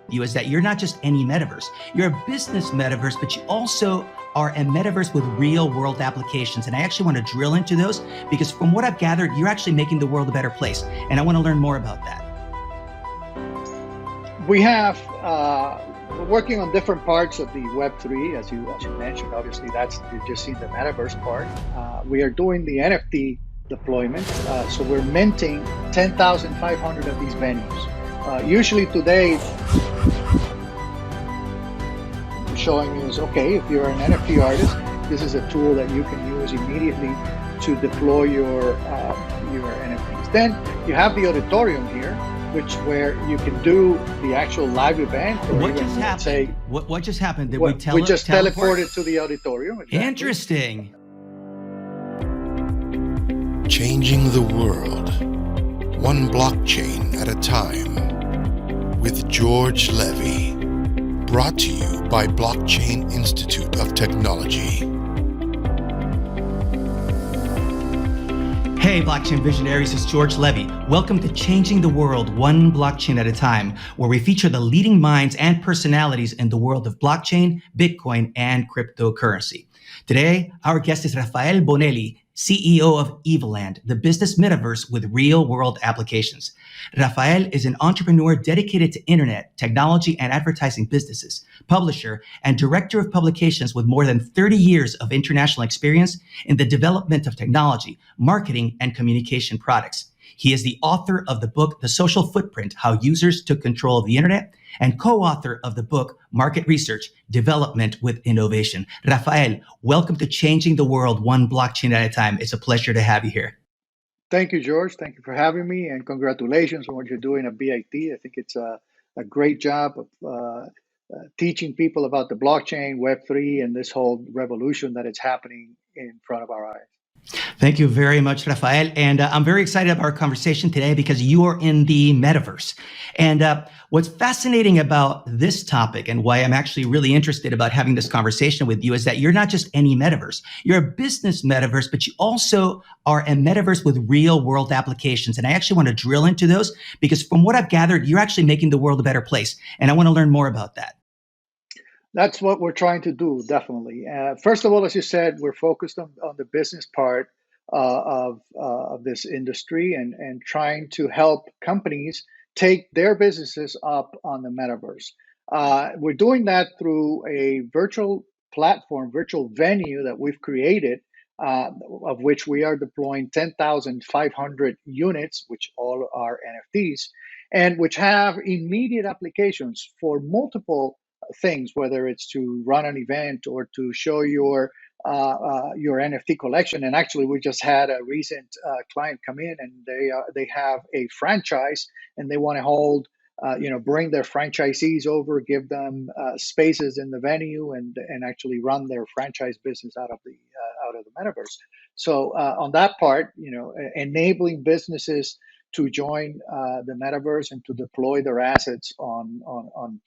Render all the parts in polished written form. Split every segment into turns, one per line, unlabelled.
you is that you're not just any metaverse. You're a business metaverse, but you also are a metaverse with real world applications. And I actually want to drill into those because from what I've gathered, you're actually making the world a better place. And I want to learn more about that.
We have, we're working on different parts of the Web3, as you mentioned. Obviously, you've just seen the metaverse part. We are doing the NFT deployment. So we're minting 10,500 of these venues. Usually today, showing you is, okay, if you're an NFT artist, this is a tool that you can use immediately to deploy your NFTs. Then you have the auditorium here, where you can do the actual live event.
What just happened? What just happened? Did we
just teleported to the auditorium. Exactly.
Interesting.
Changing the world, one blockchain at a time, with George Levy. Brought to you by Blockchain Institute of Technology.
Hey, blockchain visionaries, it's George Levy. Welcome to Changing the World, one blockchain at a time, where we feature the leading minds and personalities in the world of blockchain, Bitcoin, and cryptocurrency. Today, our guest is Rafael Bonnelly, CEO of Evveland, the business metaverse with real-world applications. Rafael is an entrepreneur dedicated to internet, technology, and advertising businesses, publisher, and director of publications with more than 30 years of international experience in the development of technology, marketing, and communication products. He is the author of the book, The Social Footprint, How Users Took Control of the Internet, and co-author of the book, Market Research, Development with Innovation. Rafael, welcome to Changing the World, one blockchain at a time. It's a pleasure to have you here.
Thank you, George. Thank you for having me, and congratulations on what you're doing at BIT. I think it's a great job of teaching people about the blockchain, Web3, and this whole revolution that is happening in front of our eyes.
Thank you very much, Rafael. And I'm very excited about our conversation today because you are in the metaverse. And what's fascinating about this topic and why I'm actually really interested about having this conversation with you is that you're not just any metaverse. You're a business metaverse, but you also are a metaverse with real world applications. And I actually want to drill into those because from what I've gathered, you're actually making the world a better place. And I want to learn more about that.
That's what we're trying to do, definitely. First of all, as you said, we're focused on the business part of this industry and trying to help companies take their businesses up on the metaverse. We're doing that through a virtual platform, virtual venue that we've created, of which we are deploying 10,500 units, which all are NFTs, and which have immediate applications for multiple things, whether it's to run an event or to show your NFT collection. And actually, we just had a recent client come in, and they have a franchise, and they want to hold, bring their franchisees over, give them spaces in the venue, and actually run their franchise business out of the metaverse. So on that part, enabling businesses to join the metaverse and to deploy their assets on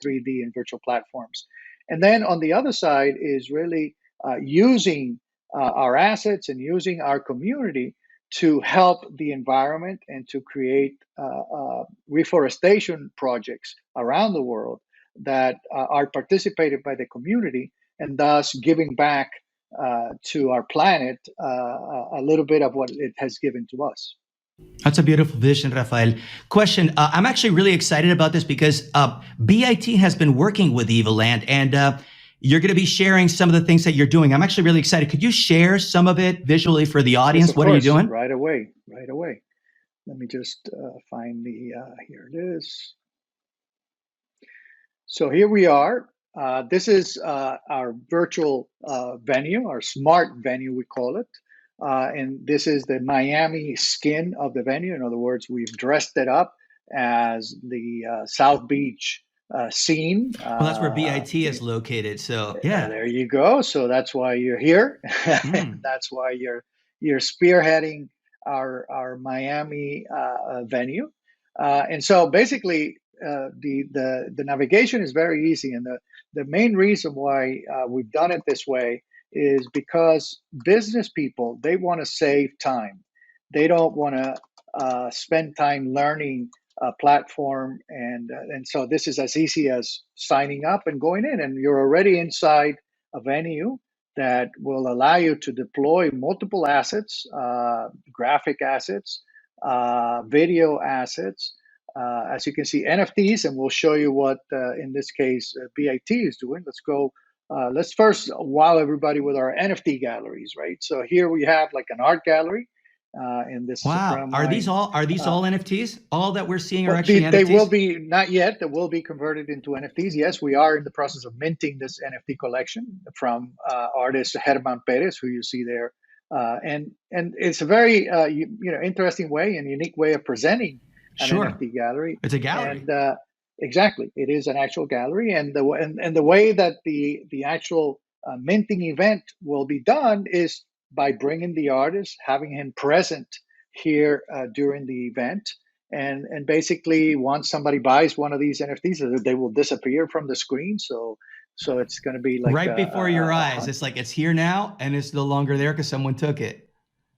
3D and virtual platforms. And then on the other side is really using our assets and using our community to help the environment and to create reforestation projects around the world that are participated by the community, and thus giving back to our planet a little bit of what it has given to us.
That's a beautiful vision, Rafael. Question, I'm actually really excited about this because BIT has been working with Evveland, and you're going to be sharing some of the things that you're doing. I'm actually really excited. Could you share some of it visually for the audience?
Yes,
what are you doing?
Right away. Let me just find here it is. So here we are. This is our virtual venue, our smart venue, we call it. And this is the Miami skin of the venue. In other words, we've dressed it up as the South Beach scene.
Well, that's where BIT is located. So yeah,
there you go. So that's why you're here. That's why you're spearheading our Miami venue. And so basically, the navigation is very easy, and the main reason why we've done it this way is because business people, they want to save time. They don't want to spend time learning platform, and so this is as easy as signing up and going in, and you're already inside a venue that will allow you to deploy multiple assets, graphic assets, video assets. As you can see, NFTs, and we'll show you what, in this case, BIT is doing. Let's go. Let's first wow everybody with our NFT galleries, right? So here we have like an art gallery, and this is
Wow.
from
Are these all NFTs? All that we're seeing are
well,
actually
they
NFTs?
will be, not yet, they will be converted into NFTs. Yes, we are in the process of minting this NFT collection from artist Herman Perez, who you see there. And it's a very interesting way and unique way of presenting an
Sure.
NFT gallery.
It's a gallery.
And exactly, it is an actual gallery. And the way that the actual minting event will be done is by bringing the artist, having him present here during the event. And basically, once somebody buys one of these NFTs, they will disappear from the screen. So it's going to be like
right before your eyes. It's like it's here now, and it's no longer there because someone took it.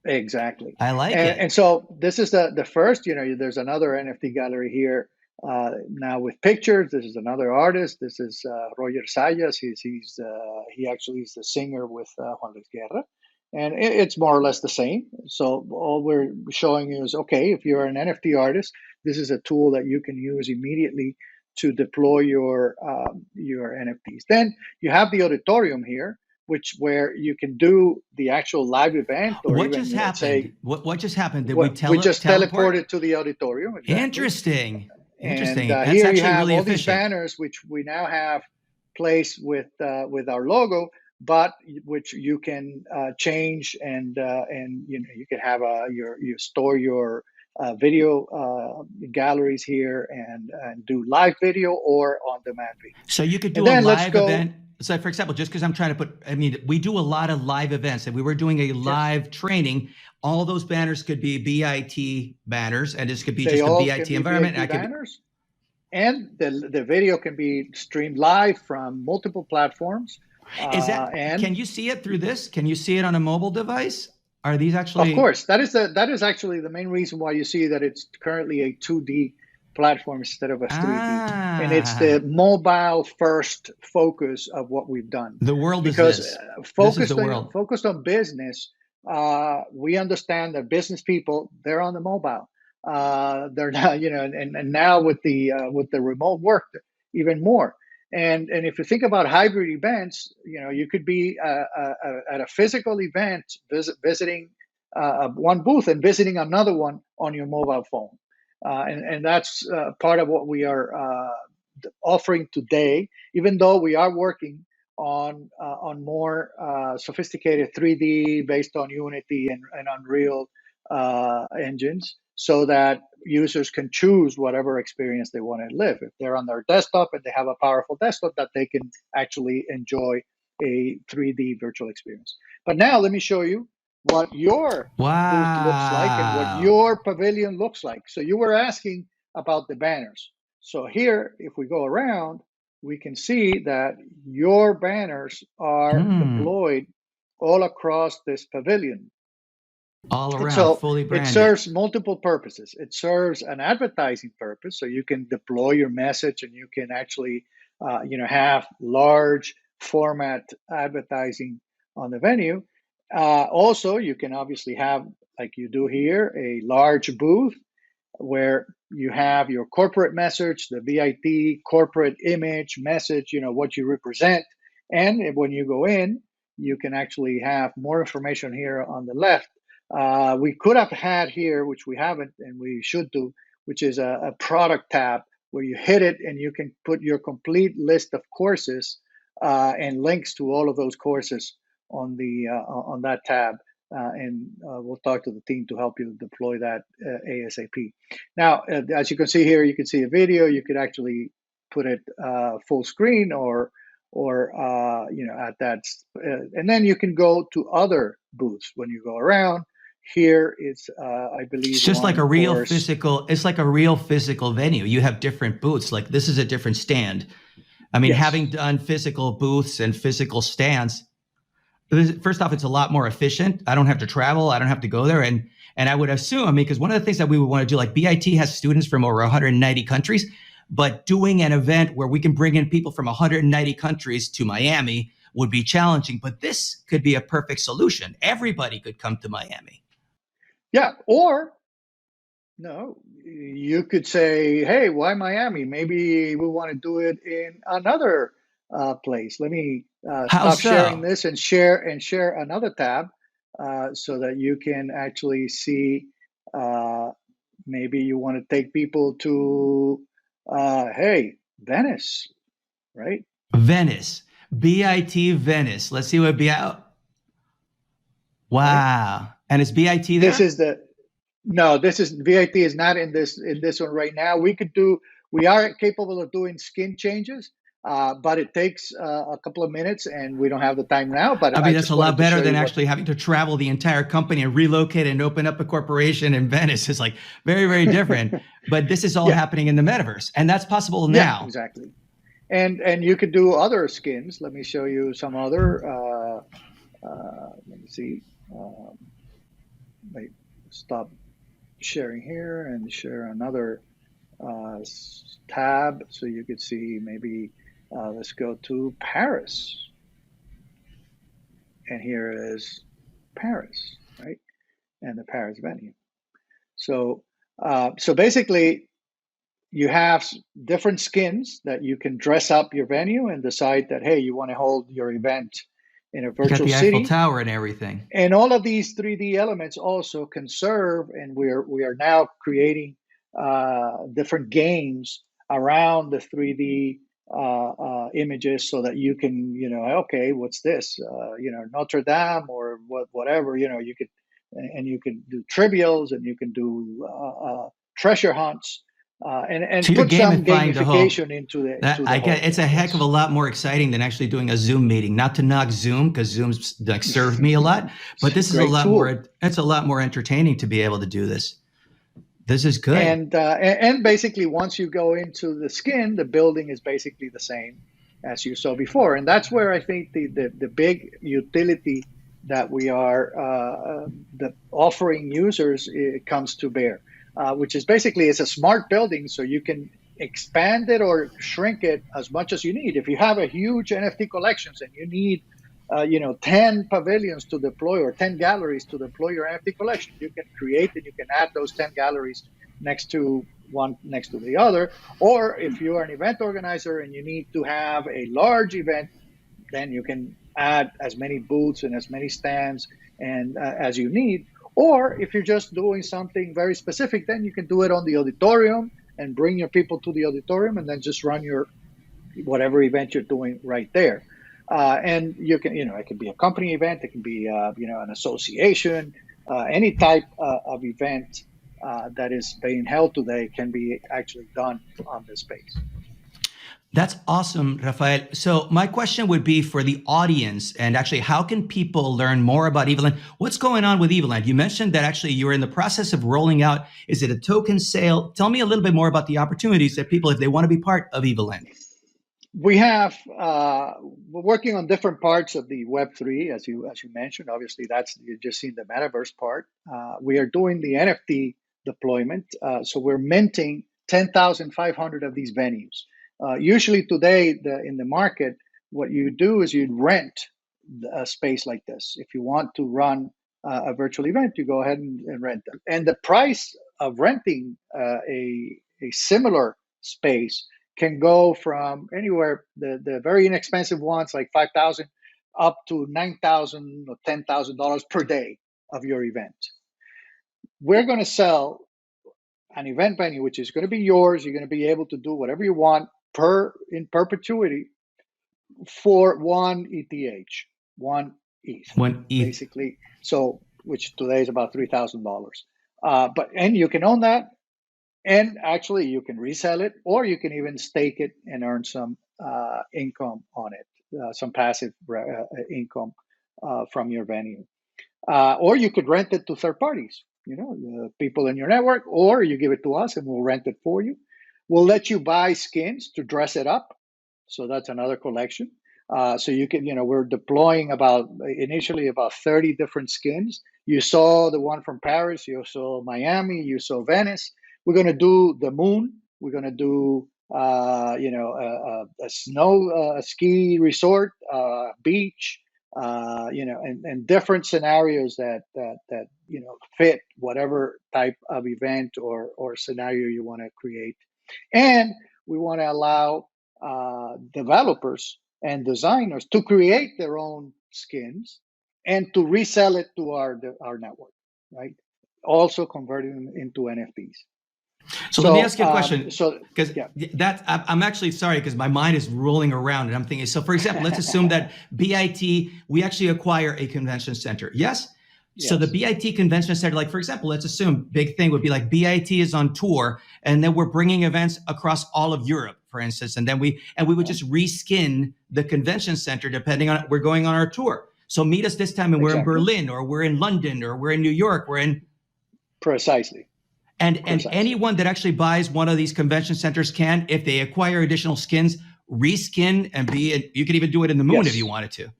Exactly.
I like it.
And so this is the first. There's another NFT gallery here now with pictures. This is another artist. This is Roger Sayas. He actually is the singer with Juan Luis Guerra. And it's more or less the same. So all we're showing you is, okay, if you're an NFT artist, this is a tool that you can use immediately to deploy your NFTs. Then you have the auditorium here, where you can do the actual live event. Or
what just happened? What just happened? Did we
just teleported to to the auditorium. Exactly.
Interesting.
And
That's
here
actually
you have
really
all
efficient.
these banners, which we now have placed with our logo, but which you can change, and you can have you store your video galleries here and do live video or on demand video.
So you could do a live event. So for example, just because I'm trying to we do a lot of live events, and we were doing a live training. All those banners could be BIT banners, and this could be just a BIT environment.
Banners. And the video can be streamed live from multiple platforms.
Is that? Can you see it through this? Can you see it on a mobile device? Are these actually?
Of course, that is actually the main reason why you see that it's currently a 2D platform instead of a 3D, and it's the mobile first focus of what we've done.
The world
because
is
focused on business. We understand that business people, they're on the mobile. They're not, and now with the remote work, even more. And if you think about hybrid events, you could be at a physical event, visiting one booth and visiting another one on your mobile phone. And that's part of what we are offering today, even though we are working on more sophisticated 3D based on Unity and Unreal engines, so that users can choose whatever experience they want to live. If they're on their desktop and they have a powerful desktop, that they can actually enjoy a 3D virtual experience. But now let me show you what your booth looks like and what your pavilion looks like. So you were asking about the banners. So here, if we go around, we can see that your banners are deployed all across this pavilion.
All around,
so
fully branded.
It serves multiple purposes. It serves an advertising purpose, so you can deploy your message and you can actually, have large format advertising on the venue. Also, you can obviously have, like you do here, a large booth where you have your corporate message, the BIT corporate image message, what you represent. And when you go in, you can actually have more information here on the left. We could have had here, which we haven't, and we should do, which is a product tab where you hit it and you can put your complete list of courses and links to all of those courses on that tab. And we'll talk to the team to help you deploy that ASAP. Now, as you can see here, you can see a video. You could actually put it full screen or at that, and then you can go to other booths when you go around. Here it's, I believe,
it's just like a real physical. It's like a real physical venue. You have different booths. Like this is a different stand. I mean, having done physical booths and physical stands, First off, it's a lot more efficient. I don't have to travel. I don't have to go there. And I would assume, I mean, because one of the things that we would want to do, like BIT has students from over 190 countries, but doing an event where we can bring in people from 190 countries to Miami would be challenging. But this could be a perfect solution. Everybody could come to Miami.
Yeah, or no, you could say, hey, why Miami? Maybe we want to do it in another place. Let me
How
stop sharing
so?
this and share another tab so that you can actually see. Maybe you want to take people to, hey, Venice, right?
Venice, BIT Venice. Let's see what BIT.
Right.
Wow. And is BIT there?
This is the No, this is VIT is not in this one right now. We are capable of doing skin changes, but it takes a couple of minutes, and we don't have the time now. But
I
I
mean, that's a
just
lot
wanted to
better
show
than
you what.
actually having to travel the entire company and relocate and open up a corporation in Venice. It's like very, very different. But this is all
Yeah,
happening in the metaverse, and that's possible
yeah,
now.
exactly. And you could do other skins. Let me show you some other. Let me see. Wait, stop sharing here and share another tab so you could see maybe let's go to Paris, and here is Paris, right? And the Paris venue. So so basically you have different skins that you can dress up your venue and decide that, hey, you want to hold your event in a
You got
virtual
the Eiffel
city.
Tower and everything.
And all of these 3D elements also can serve, and we are now creating different games around the 3D images so that you can, okay, what's this? Notre Dame or whatever, you could, and you can do trivials, and you can do treasure hunts,
So
and
you're
put some
gamifying the whole.
gamification into
That
the
I
whole
get. It's
thing.
a heck of a
Yes.
lot more exciting than actually doing a Zoom meeting. Not to knock Zoom, because Zoom's like served me a lot,
It's
but
a
this is a
great
lot
tool.
more. It's a lot more entertaining to be able to do this. This is good.
And basically, once you go into the skin, the building is basically the same as you saw before, and that's where I think the big utility that we are offering users, it comes to bear, which is basically it's a smart building, so you can expand it or shrink it as much as you need. If you have a huge NFT collections and you need 10 pavilions to deploy or 10 galleries to deploy your NFT collection, you can create and you can add those 10 galleries next to the other. Or if you are an event organizer and you need to have a large event, then you can add as many booths and as many stands and as you need. Or if you're just doing something very specific, then you can do it on the auditorium and bring your people to the auditorium and then just run your whatever event you're doing right there. And you can, it can be a company event, it can be, an association, any type of event that is being held today can be actually done on this space.
That's awesome, Rafael. So my question would be for the audience, and actually, how can people learn more about Evveland? What's going on with Evveland? You mentioned that actually you're in the process of rolling out. Is it a token sale? Tell me a little bit more about the opportunities that people, if they want to be part of Evveland.
We have we're working on different parts of the Web3, as you mentioned. Obviously, that's you've just seen the metaverse part. We are doing the NFT deployment, so we're minting 10,500 of these venues. Usually today, in the market, what you do is you rent a space like this. If you want to run a virtual event, you go ahead and rent them. And the price of renting a similar space can go from anywhere, the very inexpensive ones like 5,000 up to 9,000 or $10,000 per day of your event. We're going to sell an event venue, which is going to be yours. You're going to be able to do whatever you want in perpetuity for one ETH, one ETH,
One ETH.
basically. So, which today is about $3,000. And you can own that. And actually, you can resell it, or you can even stake it and earn some income on it, some passive income from your venue. Or you could rent it to third parties, people in your network, or you give it to us and we'll rent it for you. We'll let you buy skins to dress it up. So that's another collection. So you can, we're deploying initially about 30 different skins. You saw the one from Paris, you saw Miami, you saw Venice. We're going to do the moon. We're going to do, a snow ski resort, beach, and different scenarios that fit whatever type of event or scenario you want to create. And we want to allow developers and designers to create their own skins and to resell it to our network, right? Also converting them into NFTs.
So let me ask you a question, because
yeah.
I'm actually sorry because my mind is rolling around and I'm thinking. So, for example, let's assume that BIT, we actually acquire a convention center. Yes. So the BIT convention center, like for example, let's assume big thing would be like BIT is on tour, and then we're bringing events across all of Europe, for instance, and then we would just reskin the convention center depending on we're going on our tour. So meet us this time, and we're in Berlin, or we're in London, or we're in New York. We're in
precisely.
And anyone that actually buys one of these convention centers can, if they acquire additional skins, reskin and you could even do it in the moon if you wanted to.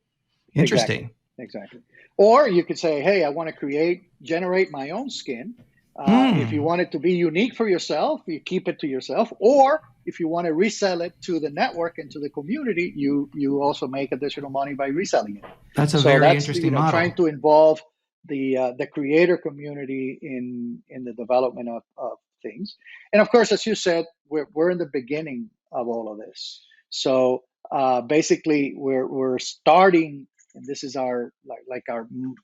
Interesting.
Exactly. Or you could say, hey, I want to generate my own skin. If you want it to be unique for yourself, you keep it to yourself. Or if you want to resell it to the network and to the community, you also make additional money by reselling it.
That's very interesting model.
Trying to involve the creator community in the development of things. And of course, as you said, we're in the beginning of all of this. So basically, we're starting, and this is our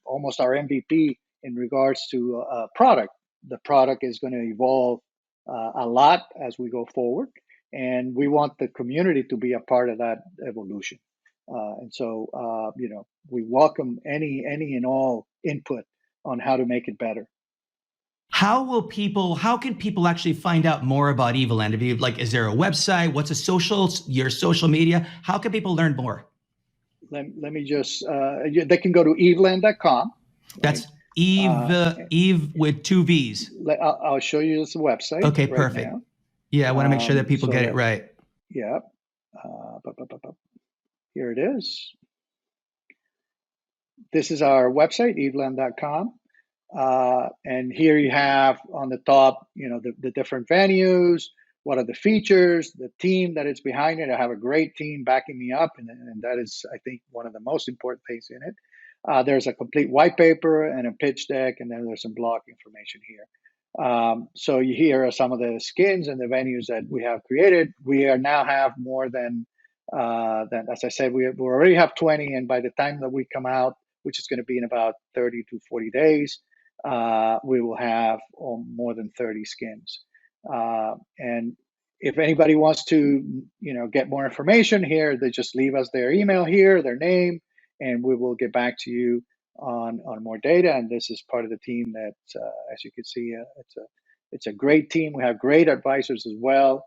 almost our MVP in regards to a product. The product is going to evolve a lot as we go forward, and we want the community to be a part of that evolution. And so, we welcome any and all input on how to make it better.
How can people actually find out more about Evveland? If you is there a website? What's your social media? How can people learn more?
Let me just, they can go to evveland.com.
That's Eve with two V's.
I'll show you this website.
Okay, perfect.
Now.
Yeah, I want to make sure that people get it right.
Yeah. Here it is. This is our website, evveland.com. And here you have on the top, the different venues, what are the features, the team that is behind it. I have a great team backing me up, and that is, I think, one of the most important things in it. There's a complete white paper and a pitch deck, and then there's some blog information here. So here are some of the skins and the venues that we have created. We now have more than, as I said, we already have 20, and by the time that we come out, which is going to be in about 30 to 40 days, we will have more than 30 skins. And if anybody wants to, get more information here, they just leave us their email here, their name, and we will get back to you on more data. And this is part of the team that, as you can see, it's a great team. We have great advisors as well,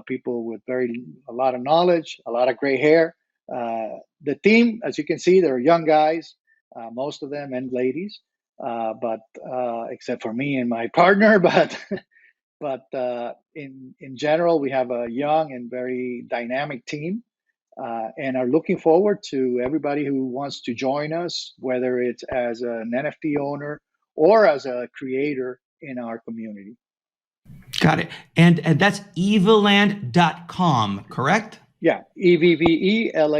people with a lot of knowledge, a lot of gray hair. The team, as you can see, they're young guys, most of them, and ladies, but except for me and my partner. But in general, we have a young and very dynamic team, and are looking forward to everybody who wants to join us, whether it's as an NFT owner or as a creator in our community.
Got it. And that's evveland.com, correct?
Yeah, evveland.com.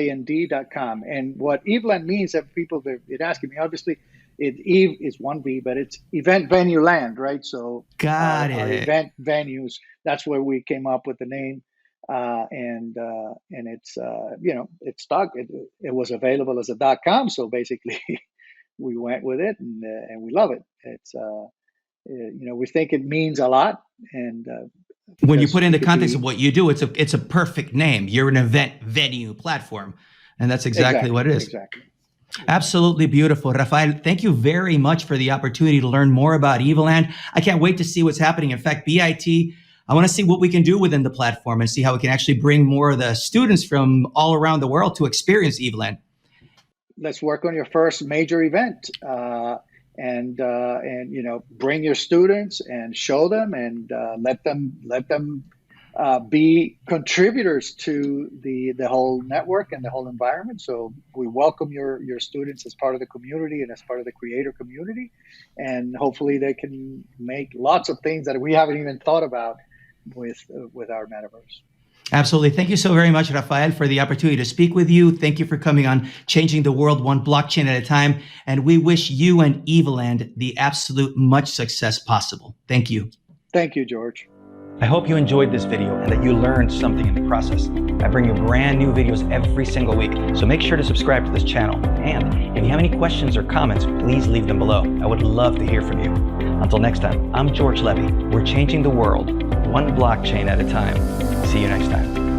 And what Evveland means, that people they're asking me, obviously, Eve is one V, but it's event venue land, right? So
got it.
Our event venues, that's where we came up with the name. And it's, it's stuck. It was available as a .com. So basically we went with it, and we love it. It's, we think it means a lot. And
when you put it in the context of what you do, it's a perfect name. You're an event venue platform, and that's exactly what it is.
Exactly.
Absolutely beautiful. Rafael, thank you very much for the opportunity to learn more about Evveland. I can't wait to see what's happening. In fact, BIT, I want to see what we can do within the platform and see how we can actually bring more of the students from all around the world to experience Evveland.
Let's work on your first major event, and bring your students and show them, and let them be contributors to the whole network and the whole environment. So we welcome your students as part of the community and as part of the creator community, and hopefully they can make lots of things that we haven't even thought about with our metaverse.
Absolutely. Thank you so very much, Rafael, for the opportunity to speak with you. Thank you for coming on Changing the World One Blockchain at a Time. And we wish you and Evveland the absolute much success possible. Thank you.
Thank you, George.
I hope you enjoyed this video and that you learned something in the process. I bring you brand new videos every single week, so make sure to subscribe to this channel. And if you have any questions or comments, please leave them below. I would love to hear from you. Until next time, I'm George Levy. We're changing the world, one blockchain at a time. See you next time.